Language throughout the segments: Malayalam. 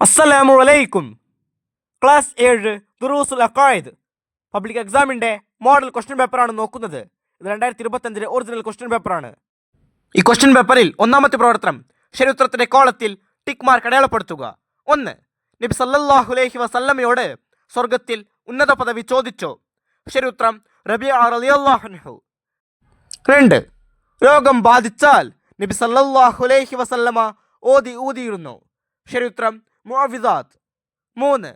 അസ്സലാമു അലൈക്കും. ക്ലാസ് 7 ദുറൂസുൽ അഖായിദ് പബ്ലിക് എക്സാമിൻ്റെ മോഡൽ ക്വസ്റ്റ്യൻ പേപ്പറാണ് നോക്കുന്നത്. ഇത് 2025 ഒറിജിനൽ ക്വസ്റ്റ്യൻ പേപ്പറാണ്. ഈ ക്വസ്റ്റ്യൻ പേപ്പറിൽ ഒന്നാമത്തെ പ്രവർത്തനം ശരിയുത്തരത്തിൻ്റെ കോളത്തിൽ ടിക്ക് മാർക്ക് അടയാളപ്പെടുത്തുക. 1. നബി സല്ലല്ലാഹു അലൈഹി വസല്ലമയോട് സ്വർഗത്തിൽ ഉന്നത പദവി ചോദിച്ചോ? ശരിയുത്തരം റബീഅ റളിയല്ലാഹു അൻഹു. 2. രോഗം ബാധിച്ചാൽ നബി സല്ലല്ലാഹു അലൈഹി വസല്ലമ ഊതിയിരുന്നു. ശരിയുത്തരം മുഅവിദാത്ത്. 3.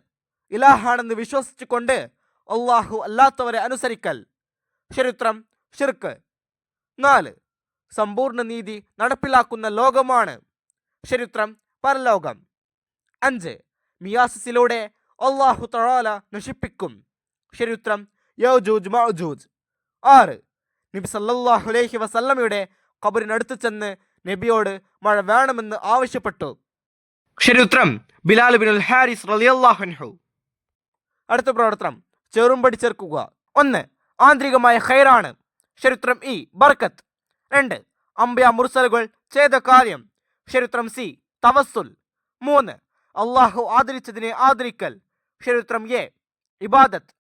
ഇലാഹാണെന്ന് വിശ്വസിച്ചുകൊണ്ട് അള്ളാഹു അല്ലാത്തവരെ അനുസരിക്കൽ. ശരിയുത്തരം ഷിർക്ക്. 4. സമ്പൂർണ്ണ നീതി നടപ്പിലാക്കുന്ന ലോകമാണ്. ശരിയുത്തരം പരലോകം. 5. മിയാസിസിലൂടെ അള്ളാഹു തആല നശിപ്പിക്കും. ശരിയുത്തരം യഅജൂജ് മഅജൂജ്. 6. നബി സല്ലല്ലാഹു അലൈഹി വസല്ലമയുടെ ഖബറിനടുത്ത് ചെന്ന് നബിയോട് മഴ വേണമെന്ന് ആവശ്യപ്പെട്ടു. ശരിയുത്തരം ബിലാൽ ബിനുൽ ഹാരിസ് റളിയല്ലാഹു അൻഹു. അടുത്ത പ്രവർത്തനം ചെറുമ്പടി ചേർക്കുക. 1. ആന്തരികമായ ഖൈറാണ്. ശരിയുത്തരം ഇ ബർക്കത്ത്. 2. അംബിയ മുർസലുകൾ ചെയ്ത കാര്യം. ശരിയുത്തരം സി തവസ്സുൽ. 3. അള്ളാഹു ആദരിച്ചതിനെ ആദരിക്കൽ. ശരിയുത്തരം എ ഇബാദത്ത്.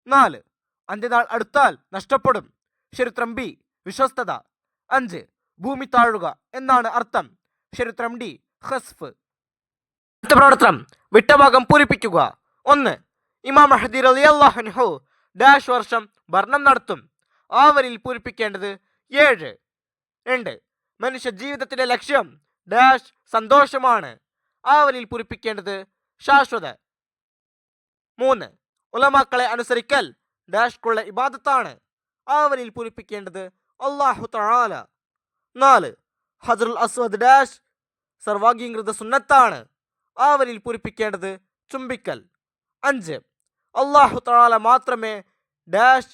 4. അന്ത്യനാൾ അടുത്താൽ നഷ്ടപ്പെടും. ശരിയുത്തരം ബി വിശ്വസ്തത. 5. ഭൂമി താഴുക എന്നാണ് അർത്ഥം. ശരിയുത്തരം ഡി ഖസ്ഫ്. അടുത്ത പ്രവർത്തനം വിട്ടഭാഗം പൂരിപ്പിക്കുക. 1. ഇമാം മഹ്ദി റളിയല്ലാഹു അൻഹു ഡാഷ് വർഷം ഭരണം നടത്തും. ആ വരിയിൽ പൂരിപ്പിക്കേണ്ടത് 7. 2. മനുഷ്യ ജീവിതത്തിലെ ലക്ഷ്യം ഡാഷ് സന്തോഷമാണ്. ആ വരിയിൽ പൂരിപ്പിക്കേണ്ടത് ശാശ്വത. 3. ഉലമാക്കളെ അനുസരിക്കൽ ഡാഷ്കുള്ള ഇബാദത്താണ്. ആ വരിയിൽ പൂരിപ്പിക്കേണ്ടത് അല്ലാഹു തആല. 4. ഹജറുൽ അസ്വദ് ഡാഷ് സർവാംഗീകൃത സുന്നത്താണ്. ആ വരിയിൽ പൂരിപ്പിക്കേണ്ടത് ചുംബിക്കൽ. 5. അല്ലാഹു തആല മാത്രമേ ഡാഷ്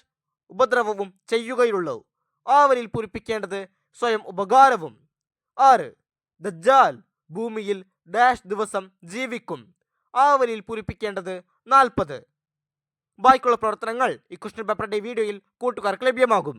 ഉപദ്രവവും ചെയ്യുകയുള്ളൂ. ആ വരിയിൽ പൂരിപ്പിക്കേണ്ടത് സ്വയം ഉപകാരവും. 6. ദജ്ജാൽ ഭൂമിയിൽ ഡാഷ് ദിവസം ജീവിക്കും. ആ വരിയിൽ പൂരിപ്പിക്കേണ്ടത് 40. ബാക്കിയുള്ള പ്രവർത്തനങ്ങൾ ഈ ക്വസ്റ്റ്യൻ പേപ്പറിന്റെ വീഡിയോയിൽ കൂട്ടുകാർക്ക് ലഭ്യമാകും.